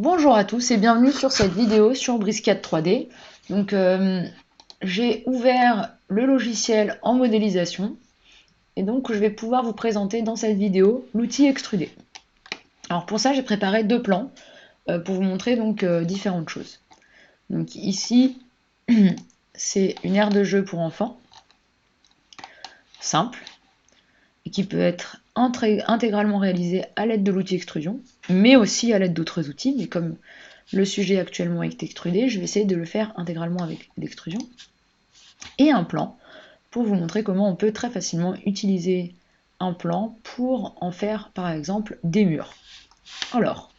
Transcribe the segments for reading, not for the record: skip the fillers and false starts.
Bonjour à tous et bienvenue sur cette vidéo sur Briscad 3D. Donc j'ai ouvert le logiciel en modélisation et donc je vais pouvoir vous présenter dans cette vidéo l'outil extruder. Alors pour ça j'ai préparé deux plans pour vous montrer donc différentes choses. Donc ici c'est une aire de jeu pour enfants simple et qui peut être intégralement réalisée à l'aide de l'outil extrusion, mais aussi à l'aide d'autres outils. Mais comme le sujet actuellement est extrudé, je vais essayer de le faire intégralement avec l'extrusion. Et un plan, pour vous montrer comment on peut très facilement utiliser un plan pour en faire par exemple des murs. Alors,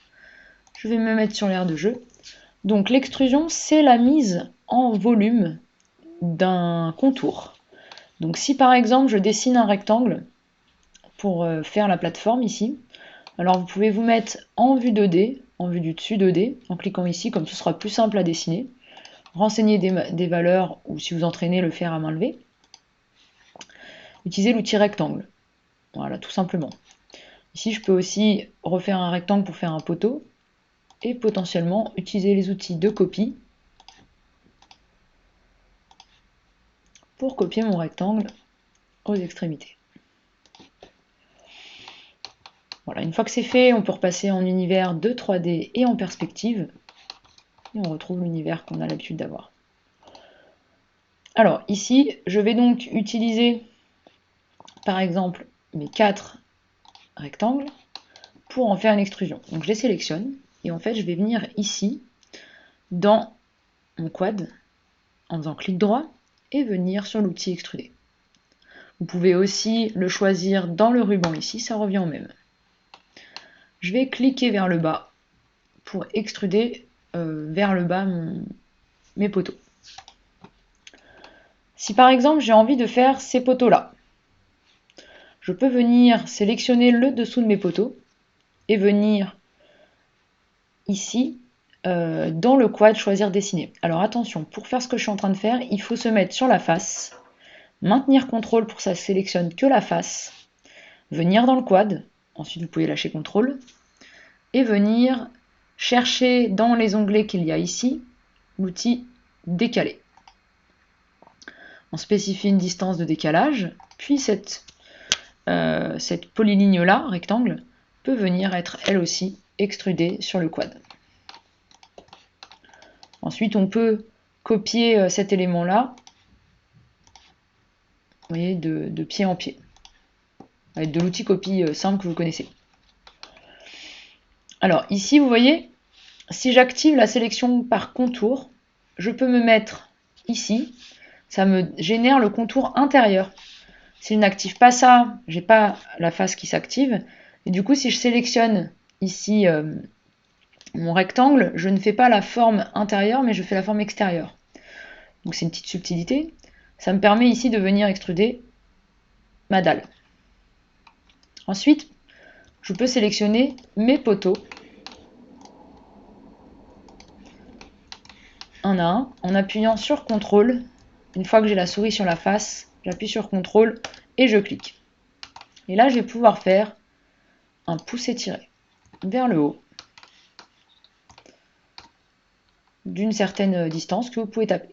je vais me mettre sur l'aire de jeu. Donc l'extrusion, c'est la mise en volume d'un contour. Donc si par exemple je dessine un rectangle pour faire la plateforme ici, alors vous pouvez vous mettre en vue 2D, en vue du dessus 2D, en cliquant ici, comme ce sera plus simple à dessiner. Renseigner des valeurs, ou si vous entraînez, le faire à main levée. Utilisez l'outil rectangle. Voilà, tout simplement. Ici, je peux aussi refaire un rectangle pour faire un poteau, et potentiellement utiliser les outils de copie pour copier mon rectangle aux extrémités. Voilà, une fois que c'est fait, on peut repasser en univers de 3D et en perspective, et on retrouve l'univers qu'on a l'habitude d'avoir. Alors ici, je vais donc utiliser par exemple mes 4 rectangles pour en faire une extrusion. Donc je les sélectionne et en fait je vais venir ici dans mon quad en faisant clic droit et venir sur l'outil extruder. Vous pouvez aussi le choisir dans le ruban ici, ça revient au même. Je vais cliquer vers le bas pour extruder vers le bas mes poteaux. Si par exemple j'ai envie de faire ces poteaux là, je peux venir sélectionner le dessous de mes poteaux et venir ici dans le quad choisir dessiner. Alors attention, pour faire ce que je suis en train de faire, il faut se mettre sur la face, maintenir CTRL pour que ça sélectionne que la face, venir dans le quad, ensuite vous pouvez lâcher CTRL, et venir chercher dans les onglets qu'il y a ici l'outil décaler. On spécifie une distance de décalage, puis cette polyligne là, rectangle, peut venir être elle aussi extrudée sur le quad. Ensuite, on peut copier cet élément-là, vous voyez, de pied en pied, avec de l'outil copie simple que vous connaissez. Alors ici, vous voyez, si j'active la sélection par contour, je peux me mettre ici, ça me génère le contour intérieur. Si je n'active pas ça, j'ai pas la face qui s'active, et du coup, si je sélectionne ici mon rectangle, je ne fais pas la forme intérieure, mais je fais la forme extérieure. Donc c'est une petite subtilité. Ça me permet ici de venir extruder ma dalle. Ensuite, je peux sélectionner mes poteaux un à un en appuyant sur CTRL. Une fois que j'ai la souris sur la face, j'appuie sur CTRL et je clique. Et là, je vais pouvoir faire un pouce-étiré vers le haut d'une certaine distance que vous pouvez taper.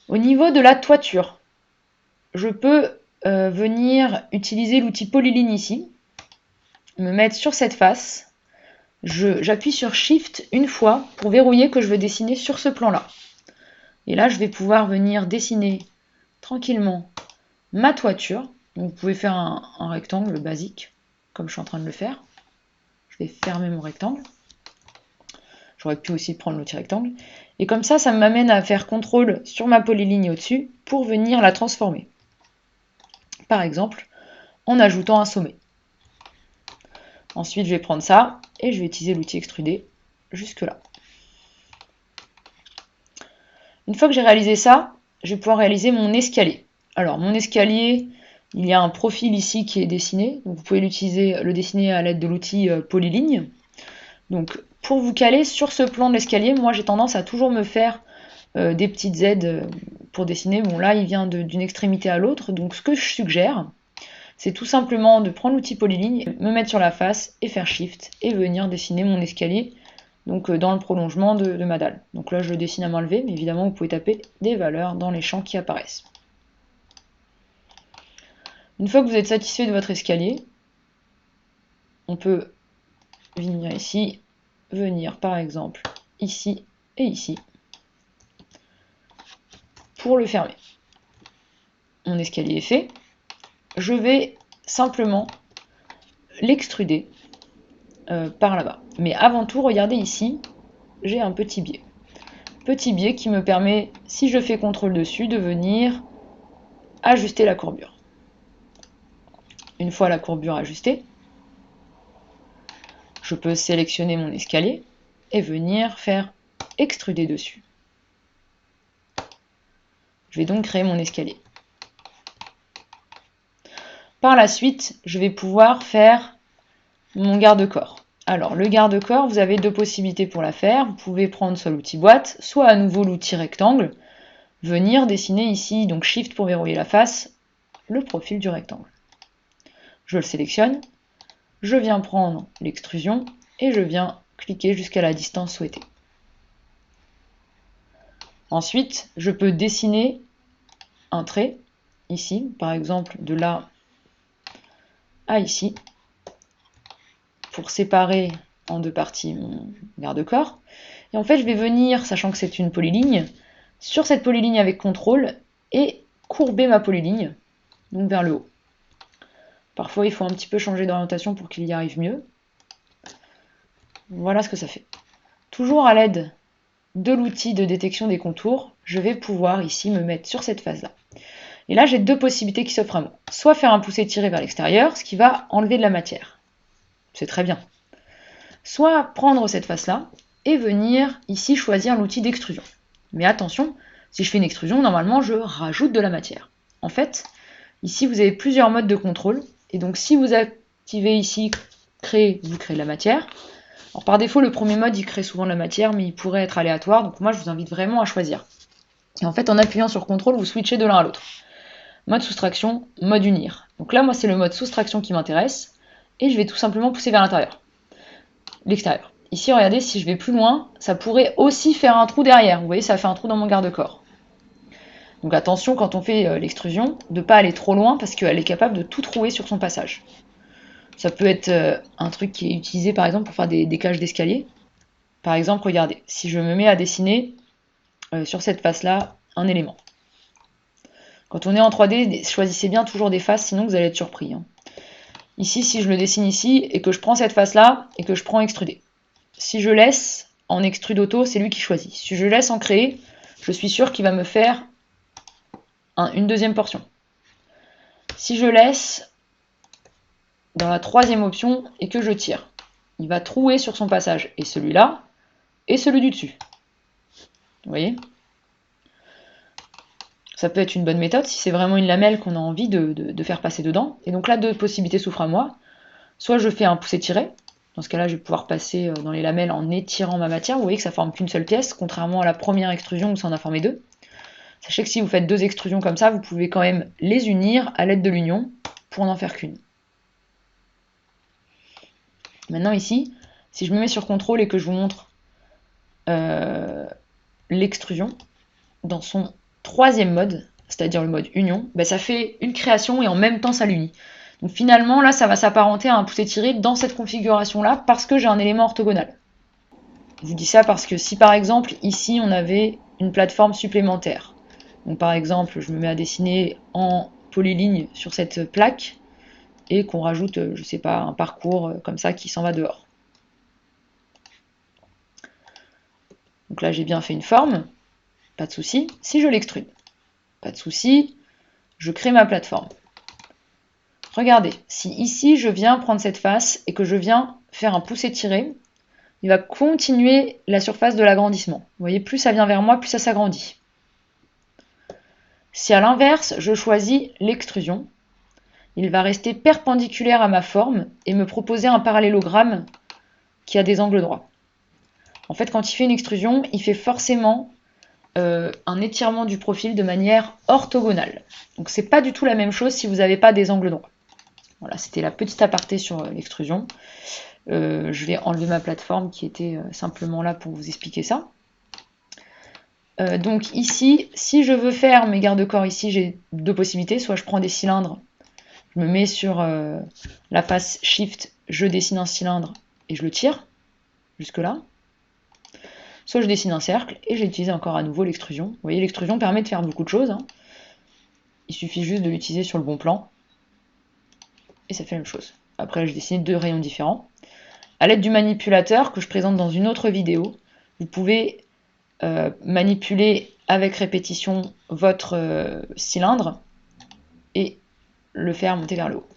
Au niveau de la toiture, je peux venir utiliser l'outil polyline ici, me mettre sur cette face, j'appuie sur Shift une fois pour verrouiller que je veux dessiner sur ce plan-là. Et là, je vais pouvoir venir dessiner tranquillement ma toiture. Donc, vous pouvez faire un rectangle basique, comme je suis en train de le faire. Je vais fermer mon rectangle. J'aurais pu aussi prendre l'outil rectangle. Et comme ça m'amène à faire CTRL sur ma polyligne au-dessus pour venir la transformer. Par exemple, en ajoutant un sommet. Ensuite, je vais prendre ça et je vais utiliser l'outil extruder jusque là. Une fois que j'ai réalisé ça, je vais pouvoir réaliser mon escalier. Alors, mon escalier, il y a un profil ici qui est dessiné. Donc vous pouvez le dessiner à l'aide de l'outil polyligne. Donc, pour vous caler sur ce plan de l'escalier, moi j'ai tendance à toujours me faire des petites aides pour dessiner. Bon, là, il vient d'une extrémité à l'autre. Donc, ce que je suggère, c'est tout simplement de prendre l'outil polyligne, me mettre sur la face et faire Shift et venir dessiner mon escalier donc dans le prolongement de ma dalle. Donc là je le dessine à main levée, mais évidemment vous pouvez taper des valeurs dans les champs qui apparaissent. Une fois que vous êtes satisfait de votre escalier, on peut venir ici, venir par exemple ici et ici pour le fermer. Mon escalier est fait. Je vais simplement l'extruder par là-bas. Mais avant tout, regardez ici, j'ai un petit biais. Petit biais qui me permet, si je fais CTRL dessus, de venir ajuster la courbure. Une fois la courbure ajustée, je peux sélectionner mon escalier et venir faire extruder dessus. Je vais donc créer mon escalier. Par la suite, je vais pouvoir faire mon garde-corps. Alors, le garde-corps, vous avez deux possibilités pour la faire. Vous pouvez prendre soit l'outil boîte, soit à nouveau l'outil rectangle. Venir dessiner ici, donc Shift pour verrouiller la face, le profil du rectangle. Je le sélectionne, je viens prendre l'extrusion et je viens cliquer jusqu'à la distance souhaitée. Ensuite, je peux dessiner un trait, ici, par exemple de là à ici, pour séparer en deux parties mon garde-corps. Et en fait, je vais venir, sachant que c'est une polyligne, sur cette polyligne avec CTRL et courber ma polyligne, donc vers le haut. Parfois, il faut un petit peu changer d'orientation pour qu'il y arrive mieux. Voilà ce que ça fait. Toujours à l'aide de l'outil de détection des contours, je vais pouvoir ici me mettre sur cette phase-là. Et là, j'ai deux possibilités qui s'offrent à moi. Soit faire un poussé-tiré vers l'extérieur, ce qui va enlever de la matière. C'est très bien. Soit prendre cette face-là et venir ici choisir l'outil d'extrusion. Mais attention, si je fais une extrusion, normalement, je rajoute de la matière. En fait, ici, vous avez plusieurs modes de contrôle. Et donc, si vous activez ici « Créer », vous créez de la matière. Alors, par défaut, le premier mode, il crée souvent de la matière, mais il pourrait être aléatoire. Donc, moi, je vous invite vraiment à choisir. Et en fait, en appuyant sur CTRL, vous switchez de l'un à l'autre. Mode soustraction, mode unir. Donc là, moi, c'est le mode soustraction qui m'intéresse. Et je vais tout simplement pousser vers l'intérieur. L'extérieur. Ici, regardez, si je vais plus loin, ça pourrait aussi faire un trou derrière. Vous voyez, ça fait un trou dans mon garde-corps. Donc attention, quand on fait l'extrusion, de ne pas aller trop loin, parce qu'elle est capable de tout trouer sur son passage. Ça peut être un truc qui est utilisé, par exemple, pour faire des cages d'escalier. Par exemple, regardez, si je me mets à dessiner sur cette face-là un élément. Quand on est en 3D, choisissez bien toujours des faces, sinon vous allez être surpris. Ici, si je le dessine ici, et que je prends cette face-là, et que je prends extruder. Si je laisse en extrude auto, c'est lui qui choisit. Si je laisse en créer, je suis sûr qu'il va me faire une deuxième portion. Si je laisse dans la troisième option, et que je tire, il va trouer sur son passage, et celui-là, et celui du dessus. Vous voyez ? Ça peut être une bonne méthode si c'est vraiment une lamelle qu'on a envie de faire passer dedans. Et donc là, deux possibilités s'offrent à moi. Soit je fais un poussé-tiré. Dans ce cas-là, je vais pouvoir passer dans les lamelles en étirant ma matière. Vous voyez que ça forme qu'une seule pièce, contrairement à la première extrusion où ça en a formé deux. Sachez que si vous faites deux extrusions comme ça, vous pouvez quand même les unir à l'aide de l'union pour n'en faire qu'une. Maintenant ici, si je me mets sur CTRL et que je vous montre l'extrusion dans son troisième mode, c'est-à-dire le mode union, ben ça fait une création et en même temps ça l'unit. Donc finalement, là, ça va s'apparenter à un poussé-tiré dans cette configuration-là parce que j'ai un élément orthogonal. Je vous dis ça parce que si par exemple, ici, on avait une plateforme supplémentaire, donc par exemple, je me mets à dessiner en polyligne sur cette plaque et qu'on rajoute, je sais pas, un parcours comme ça qui s'en va dehors. Donc là, j'ai bien fait une forme, pas de souci. Si je l'extrude, pas de souci, je crée ma plateforme. Regardez, si ici je viens prendre cette face et que je viens faire un poussé-tiré, il va continuer la surface de l'agrandissement. Vous voyez, plus ça vient vers moi, plus ça s'agrandit. Si à l'inverse, je choisis l'extrusion, il va rester perpendiculaire à ma forme et me proposer un parallélogramme qui a des angles droits. En fait, quand il fait une extrusion, il fait forcément un étirement du profil de manière orthogonale. Donc c'est pas du tout la même chose si vous n'avez pas des angles droits. Voilà, c'était la petite aparté sur l'extrusion. Je vais enlever ma plateforme qui était simplement là pour vous expliquer ça. Donc ici, si je veux faire mes garde-corps ici, j'ai deux possibilités. Soit je prends des cylindres, je me mets sur la face Shift, je dessine un cylindre et je le tire jusque là. Soit je dessine un cercle et j'utilise encore à nouveau l'extrusion. Vous voyez, l'extrusion permet de faire beaucoup de choses. Hein. Il suffit juste de l'utiliser sur le bon plan. Et ça fait la même chose. Après, j'ai dessiné deux rayons différents. À l'aide du manipulateur que je présente dans une autre vidéo, vous pouvez manipuler avec répétition votre cylindre et le faire monter vers le haut.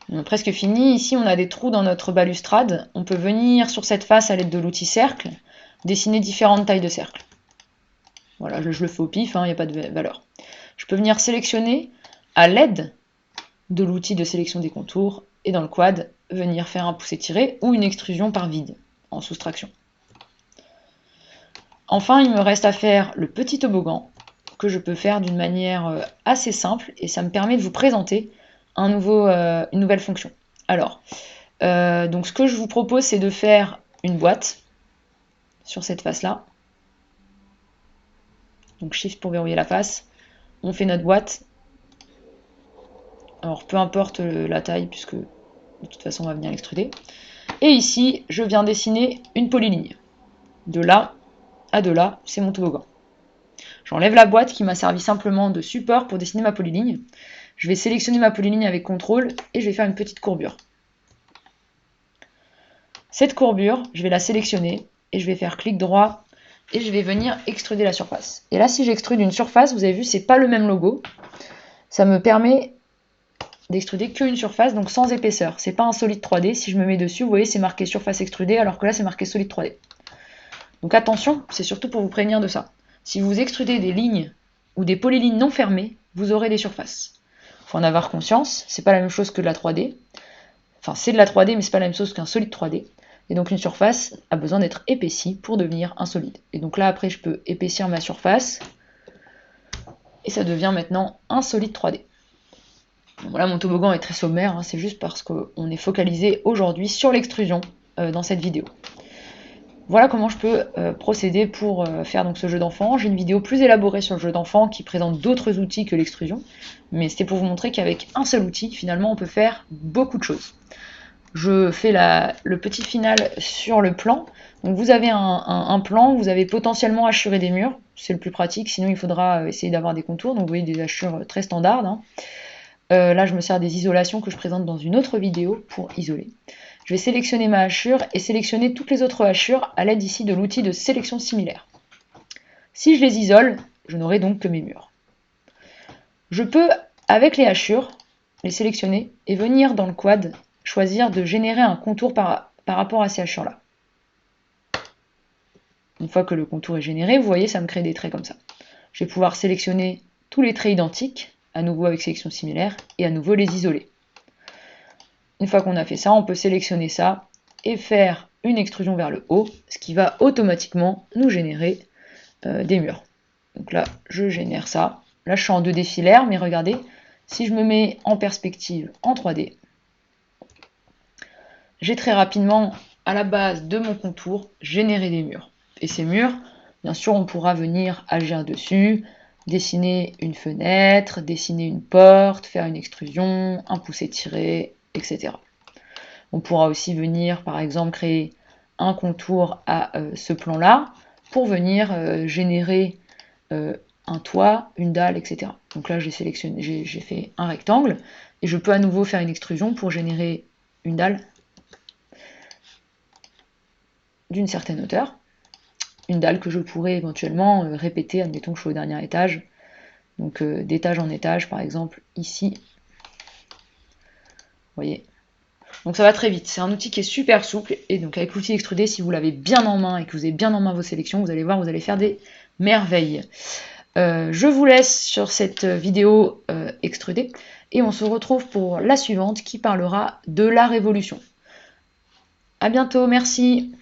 On a presque fini. Ici, on a des trous dans notre balustrade. On peut venir sur cette face à l'aide de l'outil cercle, dessiner différentes tailles de cercles. Voilà, je le fais au pif, il n'y a pas de valeur. Je peux venir sélectionner à l'aide de l'outil de sélection des contours et dans le quad, venir faire un poussé tiré ou une extrusion par vide en soustraction. Enfin, il me reste à faire le petit toboggan que je peux faire d'une manière assez simple et ça me permet de vous présenter une nouvelle fonction. Alors, donc ce que je vous propose, c'est de faire une boîte sur cette face-là. Donc Shift pour verrouiller la face. On fait notre boîte. Alors peu importe la taille, puisque de toute façon on va venir l'extruder. Et ici, je viens dessiner une polyligne. De là à de là, c'est mon toboggan. J'enlève la boîte qui m'a servi simplement de support pour dessiner ma polyligne. Je vais sélectionner ma polyligne avec CTRL et je vais faire une petite courbure. Cette courbure, je vais la sélectionner et je vais faire clic droit et je vais venir extruder la surface. Et là, si j'extrude une surface, vous avez vu, c'est pas le même logo. Ça me permet d'extruder qu'une surface, donc sans épaisseur. C'est pas un solide 3D. Si je me mets dessus, vous voyez, c'est marqué surface extrudée, alors que là, c'est marqué solide 3D. Donc attention, c'est surtout pour vous prévenir de ça. Si vous extrudez des lignes ou des polylignes non fermées, vous aurez des surfaces. Il faut en avoir conscience, c'est pas la même chose que de la 3D. Enfin, c'est de la 3D, mais c'est pas la même chose qu'un solide 3D. Et donc une surface a besoin d'être épaissie pour devenir un solide. Et donc là, après, je peux épaissir ma surface. Et ça devient maintenant un solide 3D. Voilà, mon toboggan est très sommaire, c'est juste parce qu'on est focalisé aujourd'hui sur l'extrusion dans cette vidéo. Voilà comment je peux procéder pour faire donc ce jeu d'enfant. J'ai une vidéo plus élaborée sur le jeu d'enfant qui présente d'autres outils que l'extrusion, mais c'était pour vous montrer qu'avec un seul outil, finalement, on peut faire beaucoup de choses. Je fais le petit final sur le plan. Donc vous avez un plan, vous avez potentiellement hachuré des murs, c'est le plus pratique, sinon il faudra essayer d'avoir des contours, donc vous voyez des hachures très standards. Là, je me sers des isolations que je présente dans une autre vidéo pour isoler. Je vais sélectionner ma hachure et sélectionner toutes les autres hachures à l'aide ici de l'outil de sélection similaire. Si je les isole, je n'aurai donc que mes murs. Je peux, avec les hachures, les sélectionner et venir dans le quad choisir de générer un contour par rapport à ces hachures-là. Une fois que le contour est généré, vous voyez, ça me crée des traits comme ça. Je vais pouvoir sélectionner tous les traits identiques, à nouveau avec sélection similaire, et à nouveau les isoler. Une fois qu'on a fait ça, on peut sélectionner ça et faire une extrusion vers le haut, ce qui va automatiquement nous générer des murs. Donc là, je génère ça. Là, je suis en 2D filaire, mais regardez, si je me mets en perspective en 3D, j'ai très rapidement, à la base de mon contour, généré des murs. Et ces murs, bien sûr, on pourra venir agir dessus, dessiner une fenêtre, dessiner une porte, faire une extrusion, un poussé tiré, etc. On pourra aussi venir, par exemple, créer un contour à ce plan-là pour venir générer un toit, une dalle, etc. Donc là, j'ai fait un rectangle et je peux à nouveau faire une extrusion pour générer une dalle d'une certaine hauteur. Une dalle que je pourrais éventuellement répéter, admettons que je suis au dernier étage, donc d'étage en étage, par exemple, ici. Vous voyez. Donc ça va très vite. C'est un outil qui est super souple, et donc avec l'outil extrudé, si vous l'avez bien en main et que vous avez bien en main vos sélections, vous allez voir, vous allez faire des merveilles. Je vous laisse sur cette vidéo extrudée, et on se retrouve pour la suivante qui parlera de la révolution. À bientôt, merci.